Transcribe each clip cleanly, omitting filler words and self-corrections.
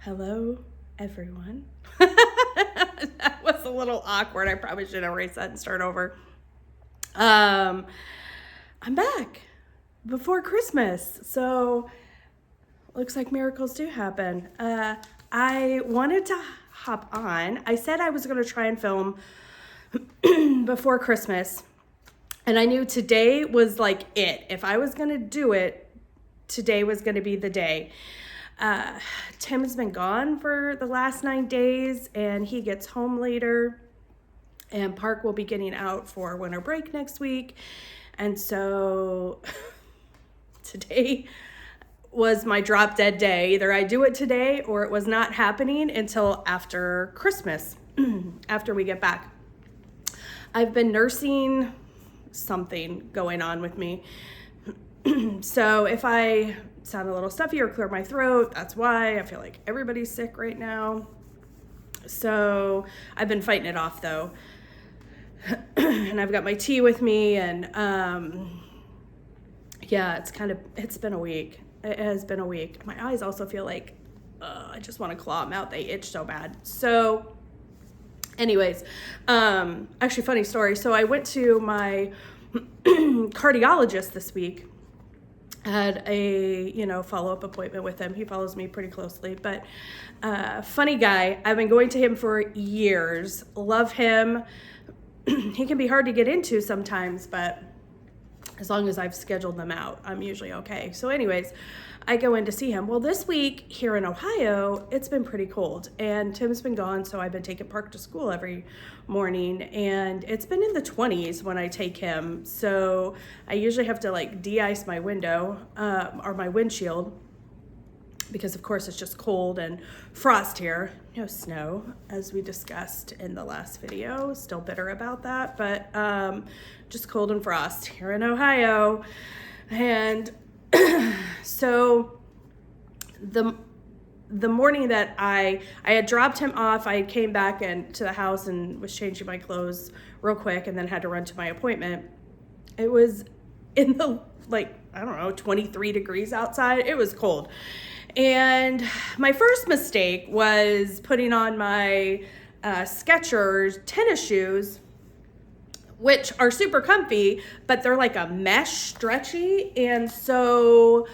Hello, everyone. That was a little awkward. I probably should erase that and start over. I'm back before Christmas, so looks like miracles do happen. I wanted to hop on. I said I was going to try and film before Christmas, and I knew today was like it. If I was going to do it, today was going to be the day. Tim has been gone for the last 9 days, and he gets home later, and Park will be getting out for winter break next week. And so today was my drop dead day. Either I do it today or it was not happening until after Christmas, after we get back. I've been nursing something going on with me. So if I sound a little stuffy or clear my throat, that's why. I feel like everybody's sick right now. So I've been fighting it off though. And I've got my tea with me, and yeah, it's been a week. It has been a week. My eyes also feel like I just want to claw them out. They itch so bad. So anyways, actually funny story. So I went to my cardiologist this week. Had a follow-up appointment with him. He follows me pretty closely, but funny guy. I've been going to him for years. Love him. He can be hard to get into sometimes, but as long as I've scheduled them out, I'm usually okay. So anyways, I go in to see him. Well, this week here in Ohio, it's been pretty cold, and Tim's been gone, so I've been taking Park to school every morning, and it's been in the 20s when I take him. So I usually have to like de-ice my window or my windshield, because of course it's just cold and frost here. No snow, as we discussed in the last video. Still bitter about that, but just cold and frost here in Ohio. And so the morning that I had dropped him off, I came back to the house and was changing my clothes real quick, and then had to run to my appointment. It was in the 23 degrees outside. It was cold. And my first mistake was putting on my Skechers tennis shoes, which are super comfy, but they're like a mesh stretchy. And so,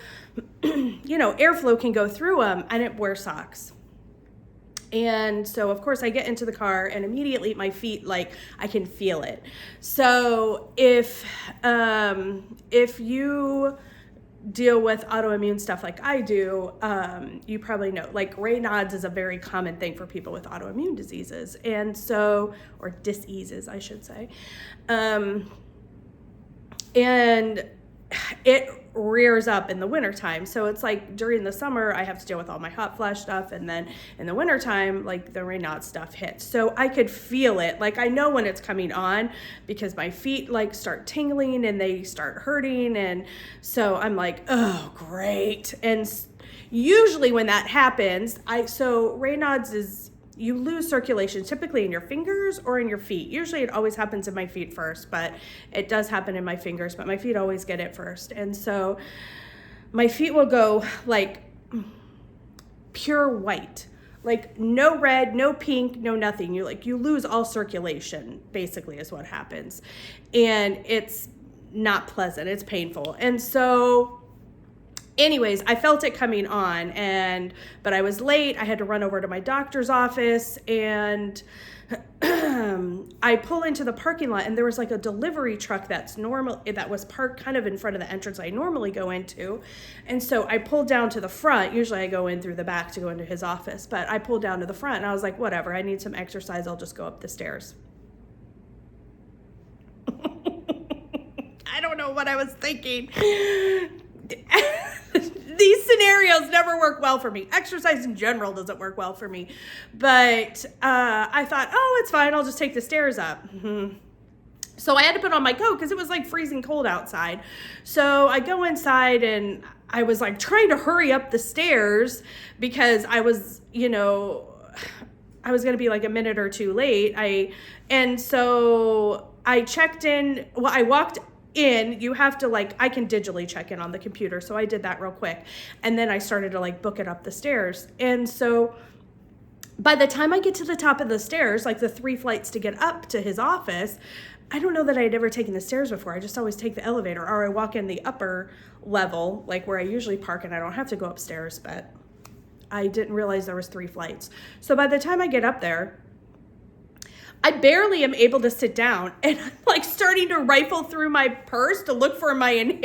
airflow can go through them. I didn't wear socks. And so, of course, I get into the car, and immediately my feet, I can feel it. So if you deal with autoimmune stuff like I do, you probably know, Raynaud's is a very common thing for people with autoimmune diseases, and so, or diseases, I should say. And it rears up in the wintertime. So it's like during the summer, I have to deal with all my hot flash stuff, and then in the wintertime, the Raynaud's stuff hits. So I could feel it. I know when it's coming on, because my feet start tingling and they start hurting. And so I'm like, oh, great. And usually when that happens, so Raynaud's is, you lose circulation typically in your fingers or in your feet. Usually it always happens in my feet first, but it does happen in my fingers, but my feet always get it first. And so my feet will go pure white, no red, no pink, no nothing. You lose all circulation, basically, is what happens. And it's not pleasant, it's painful. And so anyways, I felt it coming on, but I was late. I had to run over to my doctor's office, and I pull into the parking lot, and there was a delivery truck that was parked kind of in front of the entrance I normally go into. And so I pulled down to the front. Usually I go in through the back to go into his office, but I pulled down to the front, and I was like, whatever, I need some exercise. I'll just go up the stairs. I don't know what I was thinking. These scenarios never work well for me. Exercise in general doesn't work well for me. But I thought, oh, it's fine. I'll just take the stairs up. Mm-hmm. So I had to put on my coat because it was freezing cold outside. So I go inside, and I was trying to hurry up the stairs because I was, I was going to be a minute or two late. And so I checked in. Well, I walked in, you have to like, I can digitally check in on the computer. So I did that real quick. And then I started to like book it up the stairs. And so by the time I get to the top of the stairs, like the 3 flights to get up to his office, I don't know that I'd ever taken the stairs before. I just always take the elevator, or I walk in the upper level, like where I usually park, and I don't have to go upstairs, but I didn't realize there was 3 flights. So by the time I get up there, I barely am able to sit down, and I'm like starting to rifle through my purse to look for my inhaler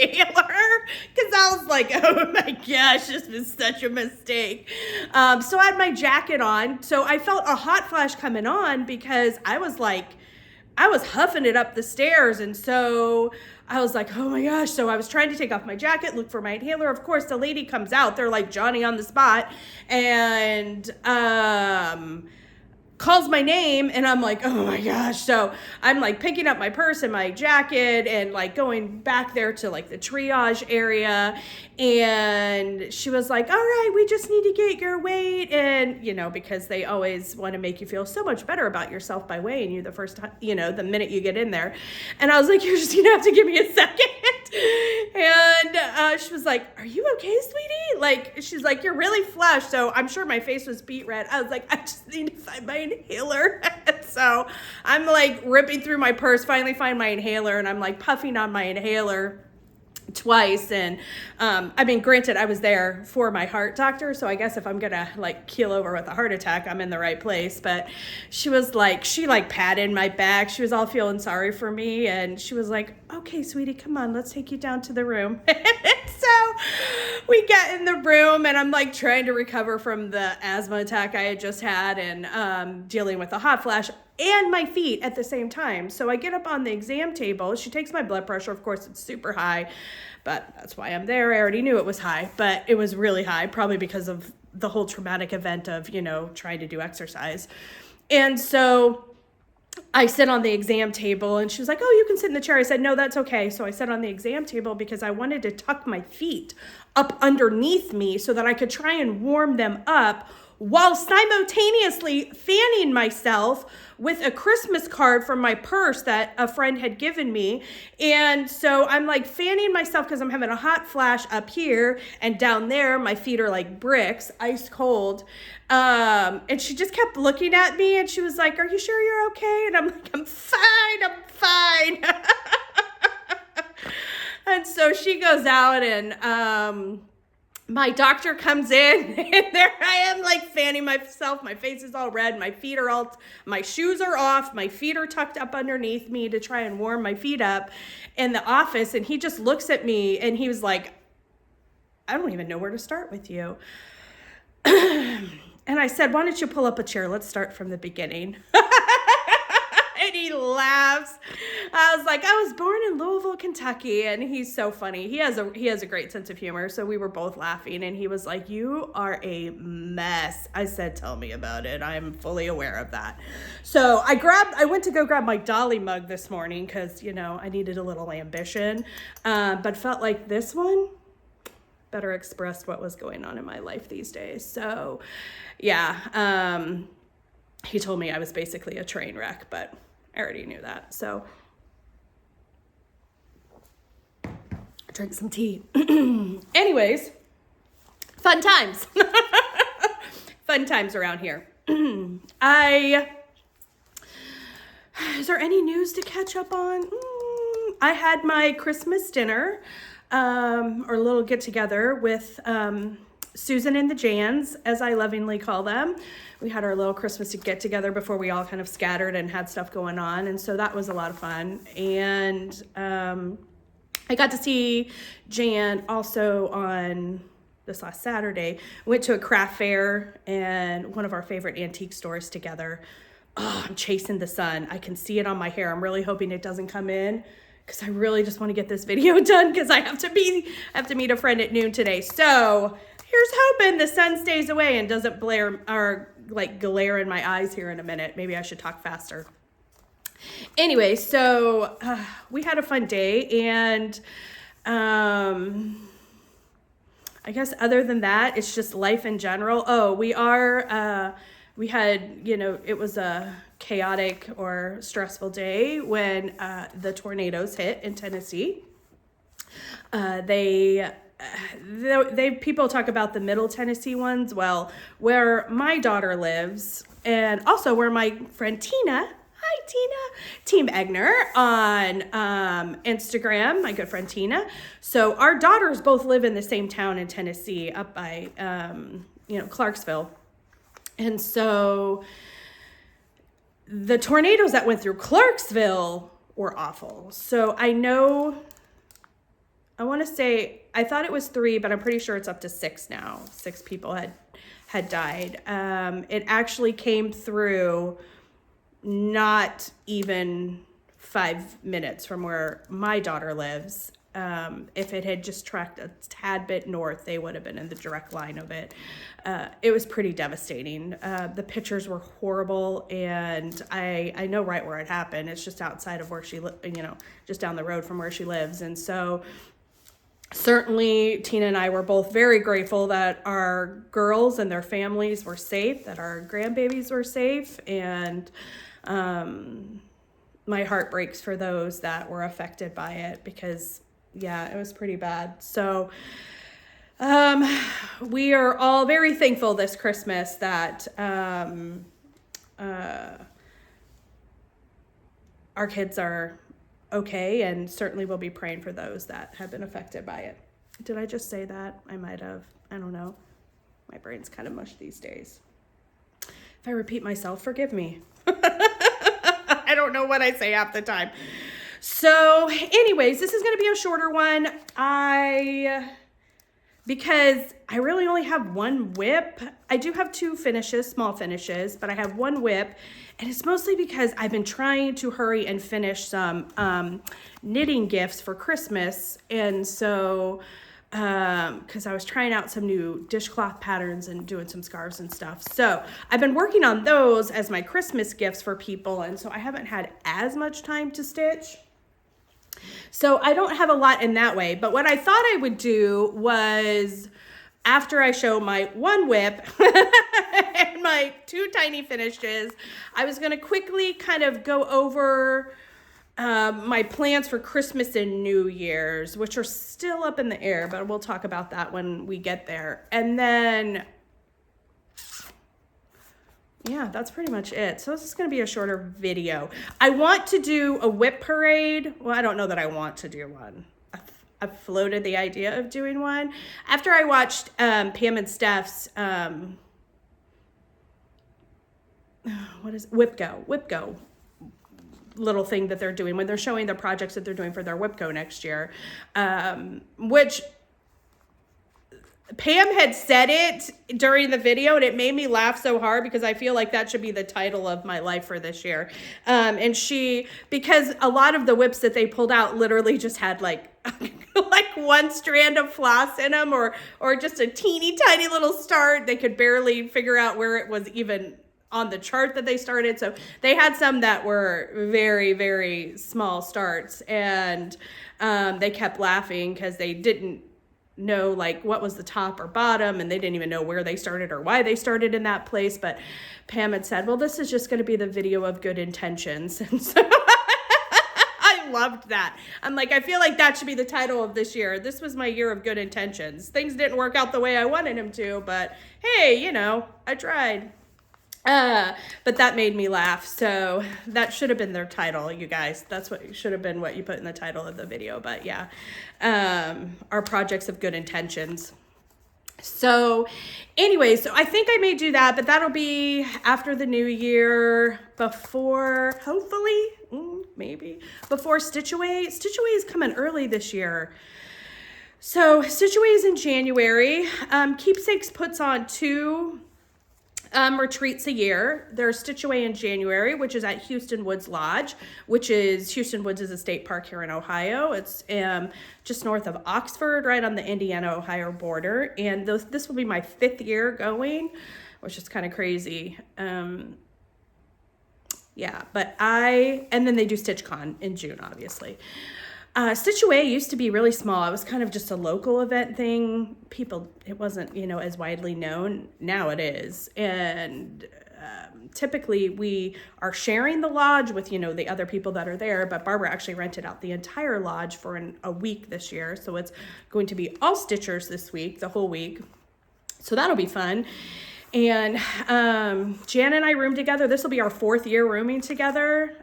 because I was like, oh my gosh, this was such a mistake. So I had my jacket on. So I felt a hot flash coming on because I was huffing it up the stairs. And so I was like, oh my gosh. So I was trying to take off my jacket, look for my inhaler. Of course, the lady comes out. They're like Johnny on the spot, and calls my name, and I'm like, oh my gosh. So I'm like picking up my purse and my jacket and like going back there to like the triage area. And she was like, all right, we just need to get your weight. And, you know, because they always want to make you feel so much better about yourself by weighing you the first time, you know, the minute you get in there. And I was like, you're just gonna have to give me a second. And she was like, are you okay, sweetie? Like, she's like, you're really flushed. So I'm sure my face was beet red. I was like, I just need to find my inhaler. So I'm like ripping through my purse, finally find my inhaler, and I'm like puffing on my inhaler twice. And I mean, granted, I was there for my heart doctor, so I guess if I'm gonna like keel over with a heart attack, I'm in the right place. But she was like, she like patted my back, she was all feeling sorry for me, and she was like, okay, sweetie, come on, let's take you down to the room. So we get in the room, and I'm like trying to recover from the asthma attack I had just had, and dealing with a hot flash and my feet at the same time. So I get up on the exam table. She takes my blood pressure. Of course, it's super high, but that's why I'm there. I already knew it was high, but it was really high, probably because of the whole traumatic event of, you know, trying to do exercise. And so I sit on the exam table, and she was like, oh, you can sit in the chair. I said, no, that's okay. So I sat on the exam table because I wanted to tuck my feet up underneath me so that I could try and warm them up while simultaneously fanning myself with a Christmas card from my purse that a friend had given me. And so I'm like fanning myself because I'm having a hot flash up here, and down there my feet are like bricks, ice cold. And she just kept looking at me, and she was like, are you sure you're okay? And I'm like, I'm fine. And so she goes out, and my doctor comes in, and there I am like fanning myself. My face is all red. My shoes are off. My feet are tucked up underneath me to try and warm my feet up in the office. And he just looks at me, and he was like, I don't even know where to start with you. And I said, why don't you pull up a chair? Let's start from the beginning. And he laughs. I was like, I was born in Louisville, Kentucky. And he's so funny. He has a great sense of humor. So we were both laughing, and he was like, you are a mess. I said, tell me about it. I'm fully aware of that. So I went to go grab my Dolly mug this morning because, you know, I needed a little ambition, but felt like this one better expressed what was going on in my life these days. So yeah, he told me I was basically a train wreck, but I already knew that. So drink some tea. Anyways, fun times. Fun times around here. Is there any news to catch up on? I had my Christmas dinner, or a little get together with Susan and the Jans, as I lovingly call them. We had our little Christmas get together before we all kind of scattered and had stuff going on. And so that was a lot of fun. And I got to see Jan also on this last Saturday. Went to a craft fair and one of our favorite antique stores together. Oh, I'm chasing the sun. I can see it on my hair. I'm really hoping it doesn't come in, because I really just want to get this video done, because I have to meet a friend at noon today. So here's hoping the sun stays away and doesn't blare or like glare in my eyes here in a minute. Maybe I should talk faster. Anyway, so we had a fun day, and I guess other than that, it's just life in general. Oh, we had, you know, it was a chaotic or stressful day when the tornadoes hit in Tennessee. They people talk about the Middle Tennessee ones. Well, where my daughter lives, and also where my friend Tina, hi Tina, Team Egner on Instagram, my good friend Tina. So our daughters both live in the same town in Tennessee, up by Clarksville, and so the tornadoes that went through Clarksville were awful. So I want to say, I thought it was 3, but I'm pretty sure it's up to 6 now. 6 people had died. It actually came through not even 5 minutes from where my daughter lives. If it had just tracked a tad bit north, they would have been in the direct line of it. It was pretty devastating. The pictures were horrible, and I know right where it happened. It's just outside of where she just down the road from where she lives. And so certainly Tina and I were both very grateful that our girls and their families were safe, that our grandbabies were safe, and my heart breaks for those that were affected by it, because yeah, it was pretty bad. So we are all very thankful this Christmas that our kids are okay, and certainly we'll be praying for those that have been affected by it. Did I just say that? I might have. I don't know. My brain's kind of mush these days. If I repeat myself, forgive me. I don't know what I say half the time. So anyways, this is going to be a shorter one. Because I really only have one whip. I do have 2 finishes, small finishes, but I have one whip. And it's mostly because I've been trying to hurry and finish some knitting gifts for Christmas. And so, because I was trying out some new dishcloth patterns and doing some scarves and stuff. So I've been working on those as my Christmas gifts for people. And so I haven't had as much time to stitch. So I don't have a lot in that way. But what I thought I would do was, after I show my one whip and my 2 tiny finishes, I was going to quickly kind of go over my plans for Christmas and New Year's, which are still up in the air, but we'll talk about that when we get there. And then, yeah, that's pretty much it. So this is going to be a shorter video. I want to do a whip parade. Well, I don't know that I want to do one. I've floated the idea of doing one. After I watched Pam and Steph's Whipco little thing that they're doing when they're showing the projects that they're doing for their Whipco next year, which Pam had said it during the video, and it made me laugh so hard because I feel like that should be the title of my life for this year. And because a lot of the whips that they pulled out literally just had like one strand of floss in them, or just a teeny tiny little start. They could barely figure out where it was even on the chart that they started. So they had some that were very, very small starts, and they kept laughing because they didn't know like what was the top or bottom, and they didn't even know where they started or why they started in that place. But Pam had said, well, this is just going to be the video of good intentions. And so I loved that. I'm like, I feel like that should be the title of this year. This was my year of good intentions. Things didn't work out the way I wanted them to, but hey, I tried. But that made me laugh. So that should have been their title, you guys. That's what should have been what you put in the title of the video. But yeah, our projects of good intentions. So anyway, so I think I may do that, but that'll be after the new year, before, hopefully, maybe, before Stitch Away. Stitch Away is coming early this year. So Stitch Away is in January. Keepsakes puts on 2 retreats a year. There's Stitch Away in January, which is at Houston Woods Lodge, Houston Woods is a state park here in Ohio. It's just north of Oxford, right on the Indiana-Ohio border. And this will be my 5th year going, which is kind of crazy. Yeah, and then they do StitchCon in June, obviously. Stitch Away used to be really small. It was kind of just a local event thing. It wasn't, as widely known. Now it is. And typically we are sharing the lodge with, you know, the other people that are there, but Barbara actually rented out the entire lodge for a week this year. So it's going to be all Stitchers this week, the whole week. So that'll be fun. And Jan and I room together. This will be our 4th year rooming together.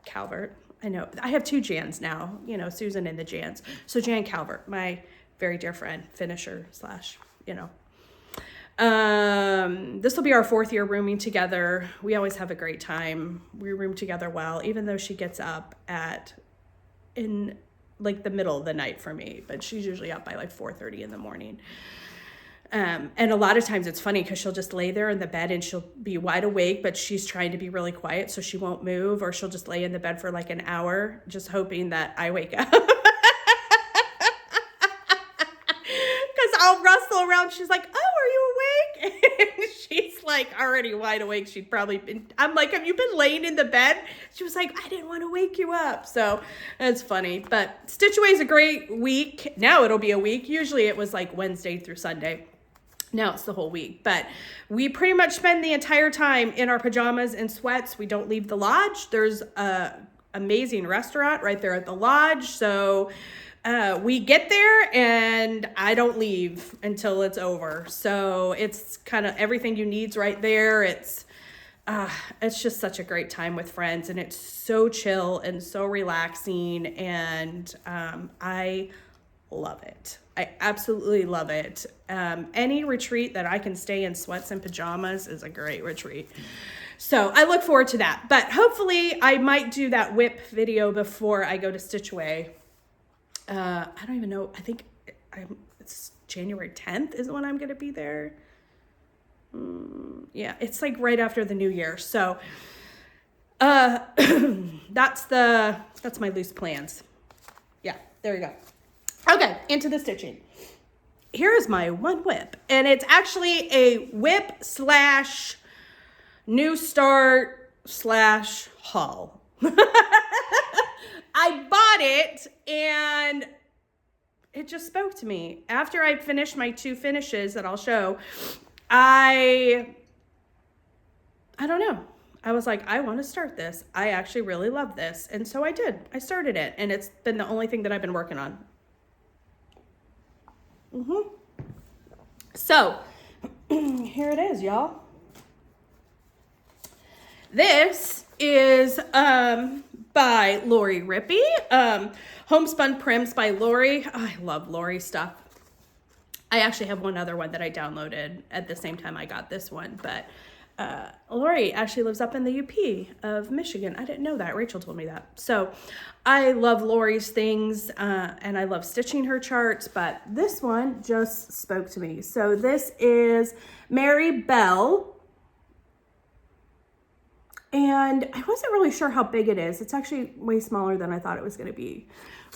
Calvert. I know. I have 2 Jans now, you know, Susan and the Jans. So Jan Calvert, my very dear friend, finisher / you know. This will be our 4th year rooming together. We always have a great time. We room together well, even though she gets up in like the middle of the night for me, but she's usually up by like 4:30 in the morning. And a lot of times it's funny because she'll just lay there in the bed and she'll be wide awake, but she's trying to be really quiet so she won't move, or she'll just lay in the bed for like an hour, just hoping that I wake up. Because I'll rustle around. She's like, oh, are you awake? And she's like already wide awake. She'd probably been, I'm like, have you been laying in the bed? She was like, I didn't want to wake you up. So it's funny, but Stitchaway's a great week. Now it'll be a week. Usually it was like Wednesday through Sunday. Now it's the whole week, but we pretty much spend the entire time in our pajamas and sweats. We don't leave the lodge. There's a amazing restaurant right there at the lodge. So we get there and I don't leave until it's over. So it's kind of everything you need's right there. It's just such a great time with friends, and it's so chill and so relaxing, and I love it. I absolutely love it. Any retreat that I can stay in sweats and pajamas is a great retreat. So I look forward to that. But hopefully I might do that whip video before I go to Stitchaway. I don't even know. I think it's January 10th is when I'm going to be there. Yeah, it's like right after the new year. So that's my loose plans. Yeah, there you go. Okay, into the stitching. Here is my one whip, and it's actually a whip / new start / haul. I bought it and it just spoke to me. After I finished my 2 finishes that I'll show, I don't know. I was like, I want to start this. I actually really love this. And so I did. I started it, and it's been the only thing that I've been working on. So here it is, y'all. This is by Lori Rippey. Homespun Prims by Lori. Oh, I love Lori stuff. I actually have one other one that I downloaded at the same time I got this one, but Lori actually lives up in the UP of Michigan. I didn't know that. Rachel told me that. So I love Lori's things, and I love stitching her charts, but this one just spoke to me. So this is Mary Bell, and I wasn't really sure how big it is. It's actually way smaller than I thought it was going to be.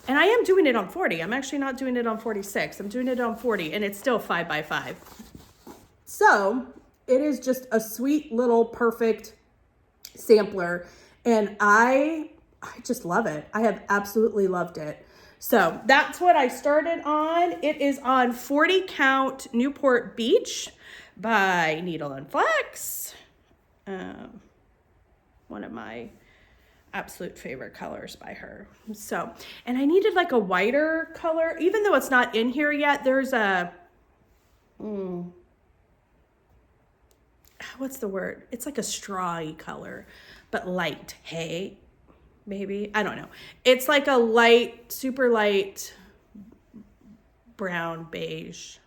And I am doing it on 40. I'm actually not doing it on 46. I'm doing it on 40, and it's still 5x5. So it is just a sweet little perfect sampler, and I just love it. I have absolutely loved it. So that's what I started on. It is on 40 count Newport Beach by Needle and Flex. One of my absolute favorite colors by her. So, and I needed like a whiter color, even though it's not in here yet. There's a, what's the word? It's like a strawy color, but light hay, maybe. I don't know. It's like a light, super light brown beige.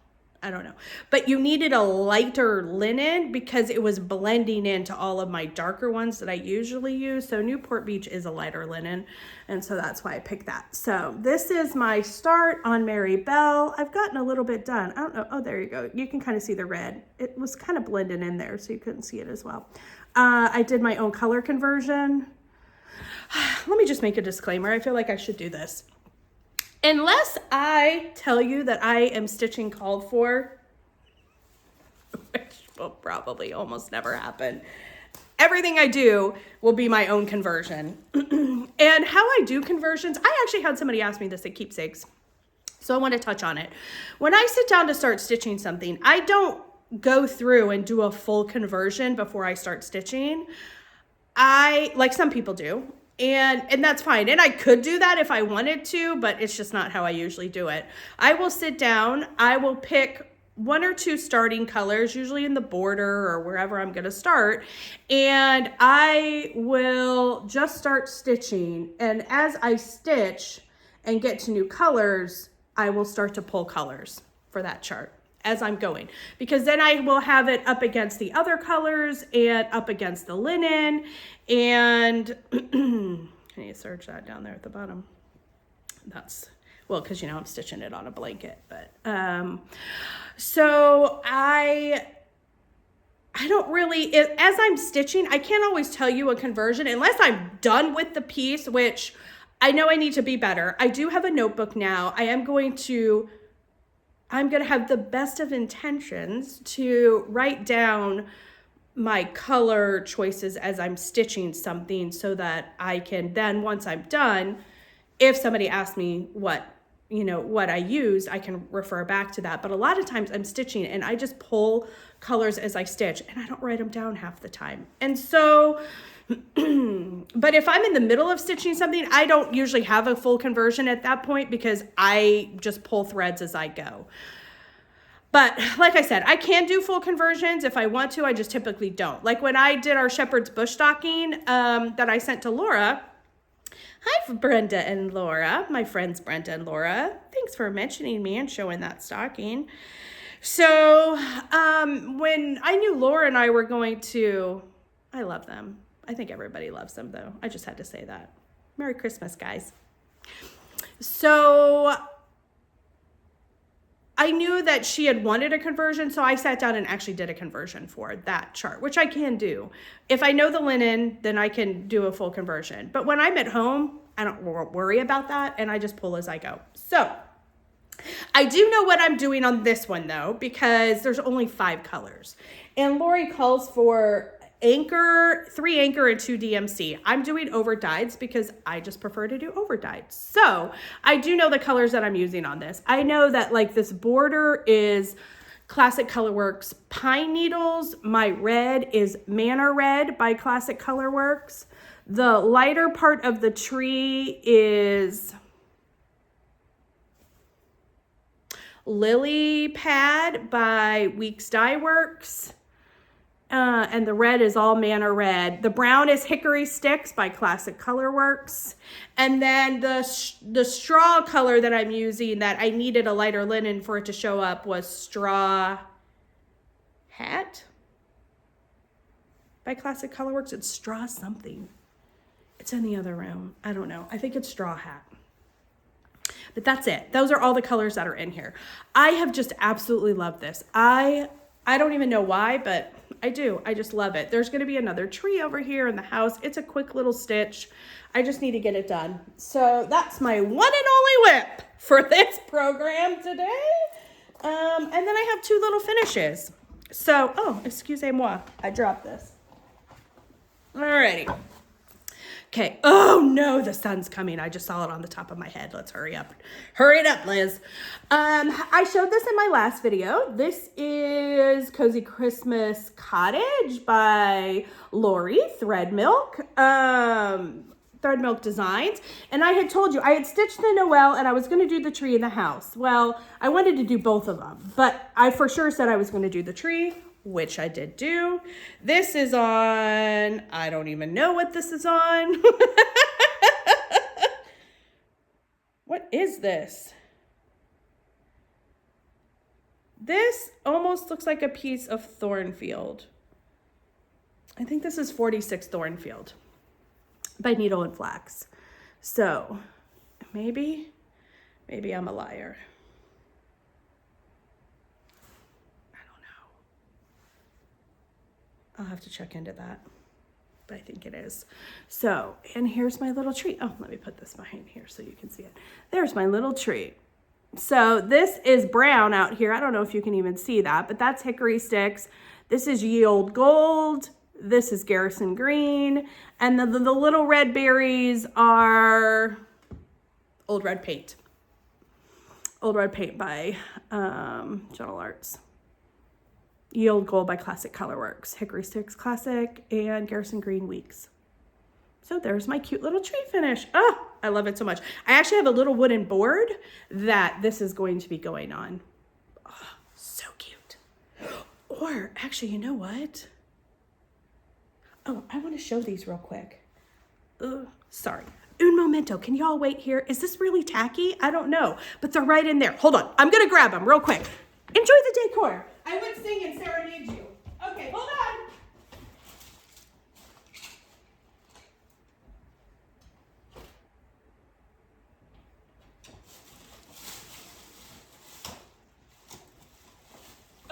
I don't know. But you needed a lighter linen because it was blending into all of my darker ones that I usually use. So Newport Beach is a lighter linen, and so that's why I picked that. So this is my start on Mary Bell. I've gotten a little bit done. I don't know. Oh, there you go. You can kind of see the red. It was kind of blending in there, so you couldn't see it as well. I did my own color conversion. Let me just make a disclaimer. I feel like I should do this. Unless I tell you that I am stitching called for, which will probably almost never happen, everything I do will be my own conversion. And how I do conversions, I actually had somebody ask me this at Keepsakes, so I want to touch on it. When I sit down to start stitching something, I don't go through and do a full conversion before I start stitching. Like some people do. And that's fine. And I could do that if I wanted to, but it's just not how I usually do it. I will sit down, I will pick 1 or 2 starting colors, usually in the border or wherever I'm going to start. And I will just start stitching. And as I stitch and get to new colors, I will start to pull colors for that chart as I'm going, because then I will have it up against the other colors and up against the linen. And can you search that down there at the bottom? That's, well, because you know I'm stitching it on a blanket, but so I don't really, as I'm stitching, I can't always tell you a conversion unless I'm done with the piece, which I know I need to be better. I do have a notebook now. I'm going to have the best of intentions to write down my color choices as I'm stitching something, so that I can then, once I'm done, if somebody asks me what I used, I can refer back to that. But a lot of times I'm stitching and I just pull colors as I stitch, and I don't write them down half the time. And so, but if I'm in the middle of stitching something, I don't usually have a full conversion at that point, because I just pull threads as I go. But like I said, I can do full conversions if I want to. I just typically don't. Like when I did our shepherd's bush stocking that I sent to Laura. Hi, Brenda and Laura, my friends Brenda and Laura. Thanks for mentioning me and showing that stocking. So when I knew Laura and I were going to, I love them. I think everybody loves them though. I just had to say that. Merry Christmas, guys. So I knew that she had wanted a conversion, so I sat down and actually did a conversion for that chart, which I can do. If I know the linen, then I can do a full conversion. But when I'm at home, I don't worry about that, and I just pull as I go. So I do know what I'm doing on this one, though, because there's only 5 colors. And Lori calls for anchor, 3 anchor, and 2 DMC. I'm doing over dyeds because I just prefer to do over dyed. So I do know the colors that I'm using on this. I know that like this border is Classic Colorworks Pine Needles. My red is Manor Red by Classic Colorworks. The lighter part of the tree is Lily Pad by Weeks Dye Works. And the red is all Manor Red. The brown is Hickory Sticks by Classic Colorworks. And then the straw color that I'm using that I needed a lighter linen for it to show up was Straw Hat by Classic Colorworks. It's Straw something. It's in the other room. I don't know. I think it's Straw Hat. But that's it. Those are all the colors that are in here. I have just absolutely loved this. I don't even know why, but I do. I just love it. There's going to be another tree over here in the house. It's a quick little stitch. I just need to get it done. So that's my one and only whip for this program today. And then I have 2 little finishes. So, oh, excusez-moi. I dropped this. Alrighty. Okay. Oh no, the sun's coming. I just saw it on the top of my head. Let's hurry up. Hurry it up, Liz. I showed this in my last video. This is Cozy Christmas Cottage by Lori Thread Milk Designs. And I had told you I had stitched the Noel and I was going to do the tree in the house. Well, I wanted to do both of them, but I for sure said I was going to do the tree, which I did do. This is on, I don't even know what this is on. What is this? This almost looks like a piece of Thornfield. I think this is 46 Thornfield by Needle and Flax. So maybe I'm a liar. I'll have to check into that, but I think it is. So, and here's my little tree. Oh, let me put this behind here so you can see it. There's my little tree. So this is brown out here. I don't know if you can even see that, but that's Hickory Sticks. This is Ye Old Gold. This is Garrison Green. And the little red berries are Old Red Paint. Old Red Paint by Gentle Arts. Yield Gold by Classic Colorworks, Hickory Sticks Classic, and Garrison Green Weeks. So there's my cute little tree finish. Oh, I love it so much. I actually have a little wooden board that this is going to be going on. Oh, so cute. Or actually, you know what? Oh, I want to show these real quick. Sorry. Un momento. Can y'all wait here? Is this really tacky? I don't know, but they're right in there. Hold on. I'm going to grab them real quick. Enjoy the decor. I would sing and serenade you. Okay, hold on.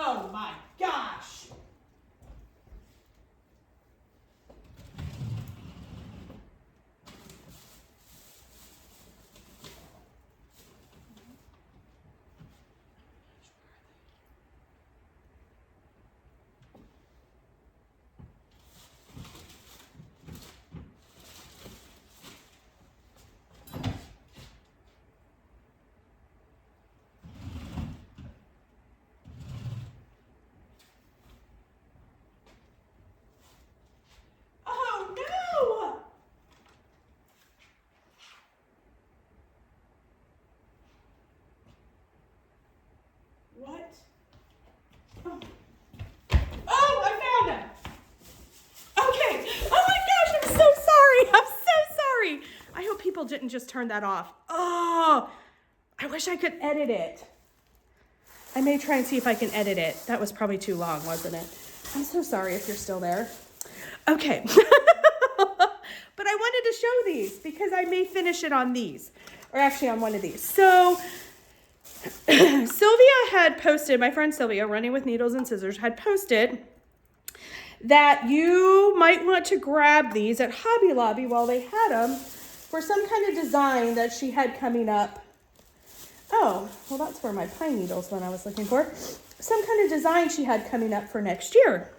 Oh my gosh. What? Oh, I found him. Okay. Oh my gosh, I'm so sorry. I'm so sorry. I hope people didn't just turn that off. Oh, I wish I could edit it. I may try and see if I can edit it. That was probably too long, wasn't it? I'm so sorry if you're still there. Okay. But I wanted to show these because I may finish it on these, or actually on one of these. So Sylvia had posted, my friend Sylvia, Running with Needles and Scissors, had posted that you might want to grab these at Hobby Lobby while they had them for some kind of design that she had coming up. Oh, well, that's where my pine needles went I was looking for. Some kind of design she had coming up for next year.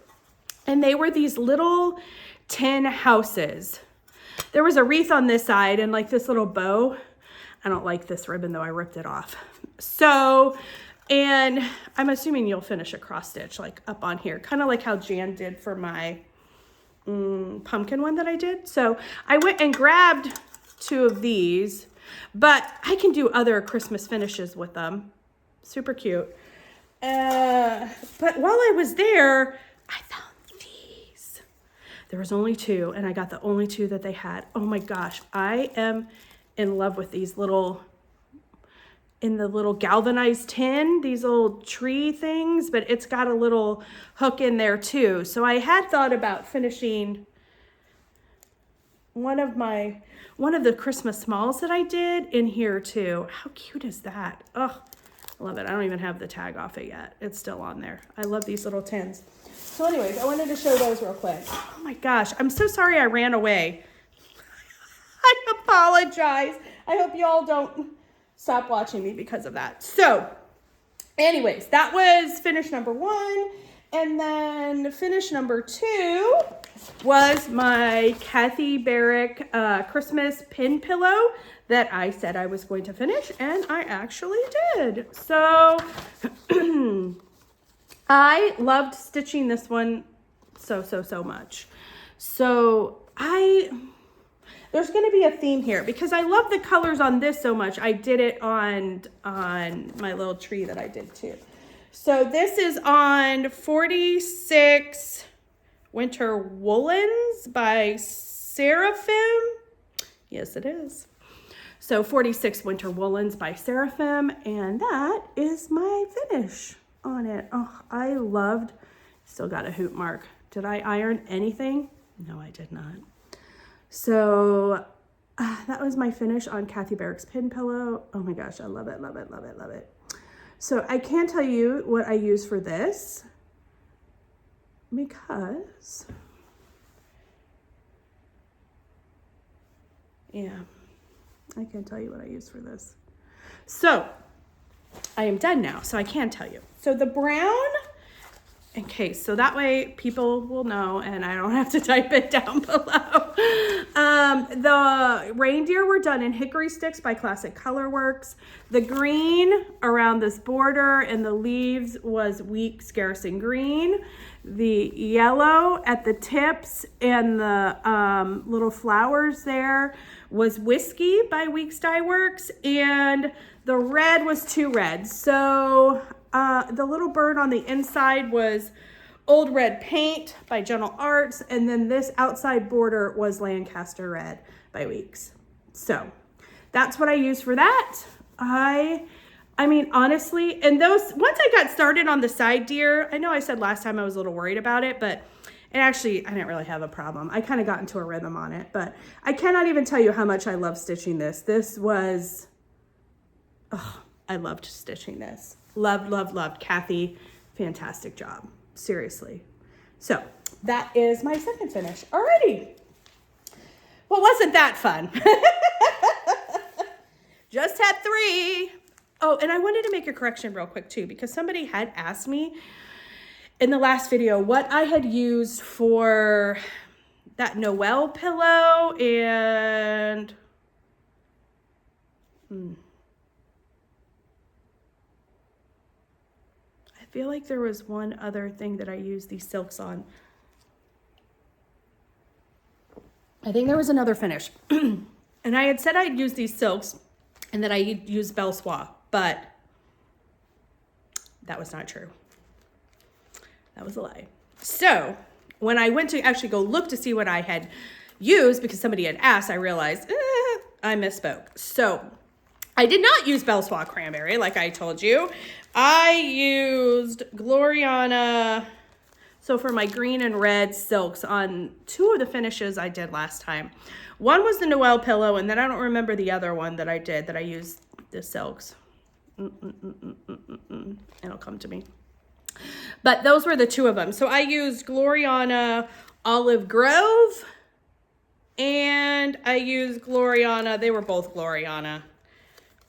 And they were these little tin houses. There was a wreath on this side and like this little bow. I don't like this ribbon though, I ripped it off. So, and I'm assuming you'll finish a cross stitch like up on here, kind of like how Jan did for my pumpkin one that I did. So I went and grabbed 2 of these, but I can do other Christmas finishes with them. Super cute. But while I was there, I found these. There was only 2 and I got the only 2 that they had. Oh my gosh, I am in love with these little, in the little galvanized tin, these little tree things, but it's got a little hook in there too. So I had thought about finishing one of the Christmas smalls that I did in here too. How cute is that? Oh, I love it. I don't even have the tag off it yet. It's still on there. I love these little tins. So anyways, I wanted to show those real quick. Oh my gosh, I'm so sorry I ran away. I apologize. I hope y'all don't stop watching me because of that. So anyways, that was finish number 1. And then finish number 2 was my Kathy Barrick Christmas pin pillow that I said I was going to finish, and I actually did. So I loved stitching this one so much. So there's going to be a theme here because I love the colors on this so much. I did it on my little tree that I did too. So this is on 46 Winter Woolens by Seraphim. Yes, it is. So 46 Winter Woolens by Seraphim, and that is my finish on it. Oh, I loved, still got a hoop mark. Did I iron anything? No, I did not. So that was my finish on Kathy Barrick's pin pillow. Oh my gosh, I love it, love it, love it, love it. So I can't tell you what I use for this because, yeah, I can't tell you what I use for this. So I am done now, so I can tell you. So the brown in case. So that way people will know and I don't have to type it down below. The reindeer were done in hickory sticks by Classic Colorworks. The green around this border and the leaves was Weeks Garrison Green. The yellow at the tips and the little flowers there was Whiskey by Weeks Dye Works, and the red was Two Red. So the little bird on the inside was Old Red Paint by Gentle Arts, and then this outside border was Lancaster Red by Weeks. So that's what I use for that. I mean, honestly, and those, once I got started on the side deer, I know I said last time I was a little worried about it, but it actually, I didn't really have a problem. I kind of got into a rhythm on it, but I cannot even tell you how much I love stitching this. This was, oh, I loved stitching this. Loved, loved, loved. Kathy, fantastic job. Seriously. So that is my second finish. Alrighty. Well, wasn't that fun? Just had 3. Oh, and I wanted to make a correction real quick too, because somebody had asked me in the last video what I had used for that Noel pillow, and I feel like there was one other thing that I used these silks on. I think there was another finish. And I had said I'd use these silks and that I used Belle Soie, but that was not true. That was a lie. So when I went to actually go look to see what I had used, because somebody had asked, I realized I misspoke. So I did not use Belle Soie Cranberry like I told you. I used Gloriana. So for my green and red silks on 2 of the finishes I did last time. One was the Noel pillow, and then I don't remember the other one that I did that I used the silks. It'll come to me. But those were the 2 of them. So I used Gloriana Olive Grove, and I used Gloriana, they were both Gloriana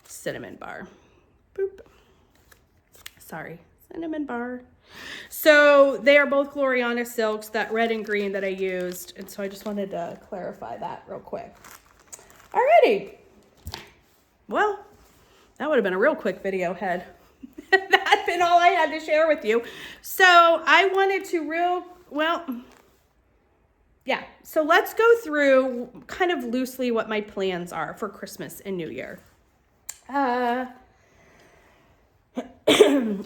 Cinnamon Bar. Boop. Sorry, Cinnamon Bar. So they are both Gloriana silks, that red and green that I used. And so I just wanted to clarify that real quick. Alrighty. Well, that would have been a real quick video, had that been all I had to share with you. So I wanted to yeah. So let's go through kind of loosely what my plans are for Christmas and New Year.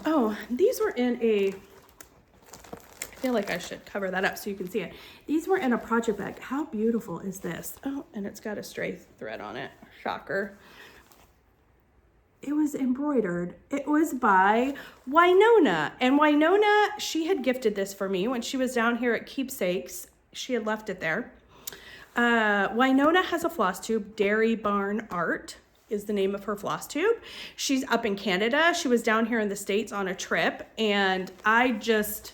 Oh, these were in a, I feel like I should cover that up so you can see it. These were in a project bag. How beautiful is this? Oh, and it's got a stray thread on it. Shocker. It was embroidered. It was by Winona. And Winona, she had gifted this for me when she was down here at Keepsakes. She had left it there. Winona has a floss tube, Dairy Barn Art is the name of her floss tube. She's up in Canada. She was down here in the States on a trip, and I just,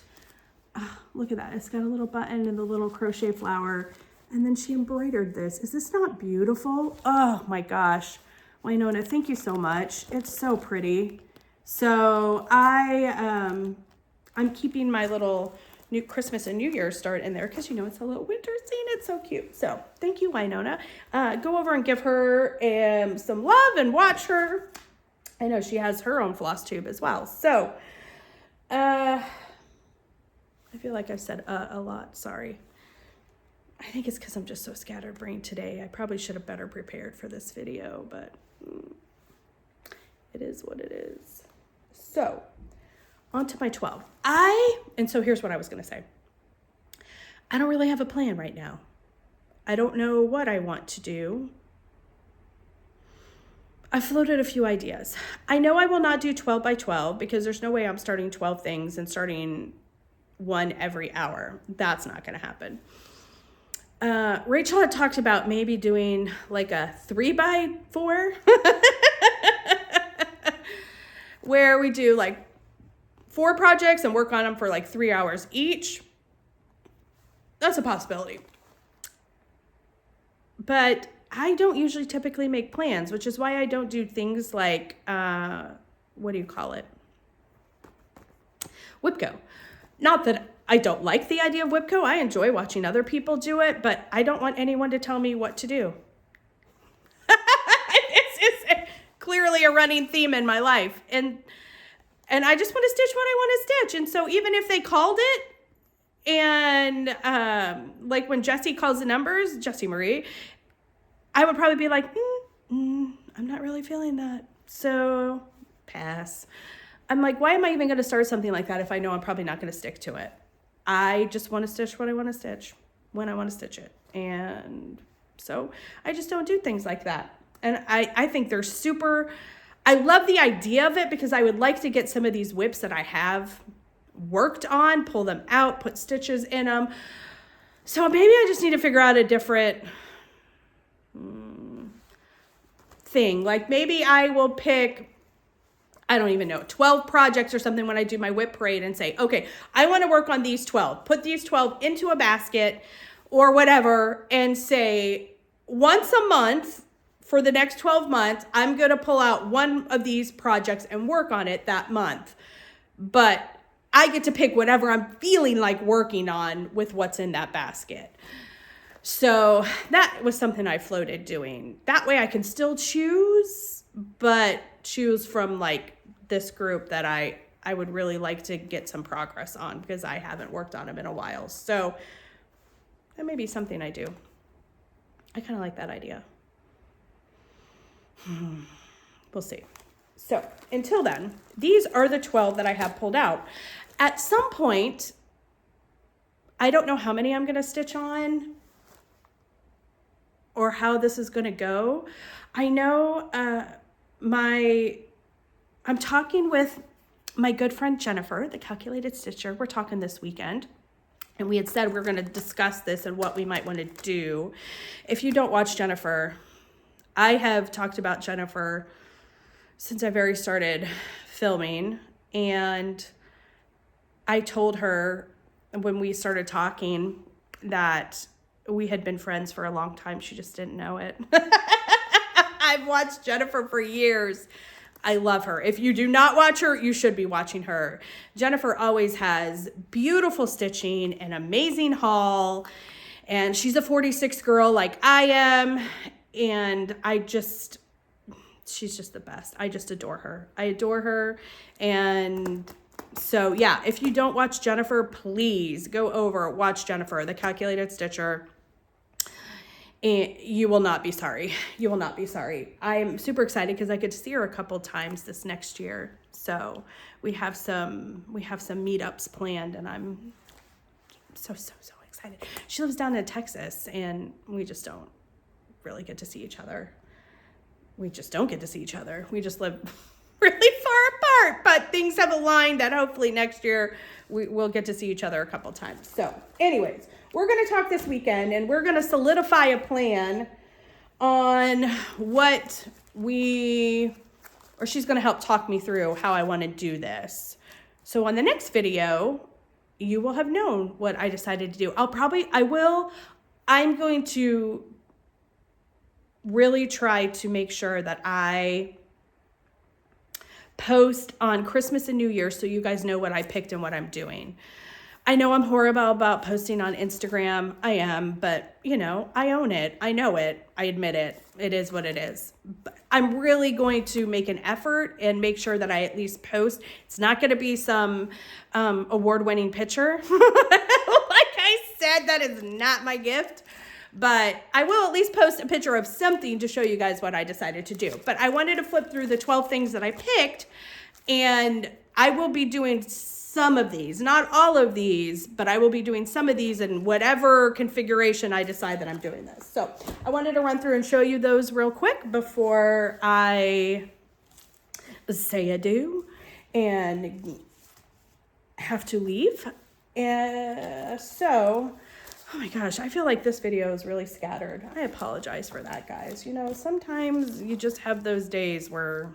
look at that. It's got a little button and the little crochet flower, and then she embroidered this. Is this not beautiful? Oh my gosh. Winona, thank you so much. It's so pretty. So I'm keeping my little new Christmas and New Year's start in there because, you know, it's a little winter scene. It's so cute. So thank you, Winona. Go over and give her some love and watch her. I know she has her own floss tube as well. So I feel like I've said a lot. Sorry. I think it's because I'm just so scatterbrained today. I probably should have better prepared for this video, but it is what it is. So on to my 12. And so here's what I was going to say. I don't really have a plan right now. I don't know what I want to do. I floated a few ideas. I know I will not do 12 by 12 because there's no way I'm starting 12 things and starting one every hour. That's not going to happen. Rachel had talked about maybe doing like a 3 by 4 where we do like 4 projects and work on them for like 3 hours each. That's a possibility. But I don't usually typically make plans, which is why I don't do things like, what do you call it? WIPCO. Not that I don't like the idea of Whipco. I enjoy watching other people do it, but I don't want anyone to tell me what to do. It's clearly a running theme in my life. And I just want to stitch what I want to stitch. And so even if they called it, and like when Jessie calls the numbers, Jessie Marie, I would probably be like, I'm not really feeling that. So pass. I'm like, why am I even going to start something like that if I know I'm probably not going to stick to it? I just want to stitch what I want to stitch when I want to stitch it. And so I just don't do things like that. And I think they're super, I love the idea of it because I would like to get some of these whips that I have worked on, pull them out, put stitches in them. So maybe I just need to figure out a different thing. Like maybe I will pick, I don't even know, 12 projects or something when I do my whip parade and say, okay, I want to work on these 12. Put these 12 into a basket or whatever and say once a month for the next 12 months, I'm going to pull out one of these projects and work on it that month. But I get to pick whatever I'm feeling like working on with what's in that basket. So that was something I floated doing. That way I can still choose, but choose from like this group that I would really like to get some progress on because I haven't worked on them in a while. So that may be something I do. I kind of like that idea. We'll see. So until then, these are the 12 that I have pulled out. At some point, I don't know how many I'm going to stitch on or how this is going to go. I know I'm talking with my good friend Jennifer, the calculated stitcher. We're talking this weekend. And we had said we're going to discuss this and what we might want to do. If you don't watch Jennifer, I have talked about Jennifer since I very started filming. And I told her when we started talking that we had been friends for a long time. She just didn't know it. I've watched Jennifer for years. I love her. If you do not watch her, you should be watching her. Jennifer always has beautiful stitching, an amazing haul, and she's a 46 girl like I am. And she's just the best. I just adore her. I adore her. And so, yeah, if you don't watch Jennifer, please go over, watch Jennifer, the calculated stitcher. And you will not be sorry. You will not be sorry. I'm super excited because I get to see her a couple times this next year. So we have some meetups planned, and I'm so excited. She lives down in Texas, and we just don't really get to see each other. We just don't get to see each other. We just live really far apart, but things have aligned that hopefully next year we'll get to see each other a couple times. So anyways, we're going to talk this weekend, and we're going to solidify a plan on what she's going to help talk me through how I want to do this. So on the next video, you will have known what I decided to do. I'm going to really try to make sure that I post on Christmas and New Year so you guys know what I picked and what I'm doing. I know I'm horrible about posting on Instagram. I am, but I own it. I know it. I admit it. It is what it is. But I'm really going to make an effort and make sure that I at least post. It's not going to be some award-winning picture. Like I said, that is not my gift. But I will at least post a picture of something to show you guys what I decided to do. But I wanted to flip through the 12 things that I picked, and I will be doing some of these, not all of these, but I will be doing some of these in whatever configuration I decide that I'm doing this. So I wanted to run through and show you those real quick before I say adieu and have to leave. Oh my gosh, I feel like this video is really scattered. I apologize for that, guys. Sometimes you just have those days where,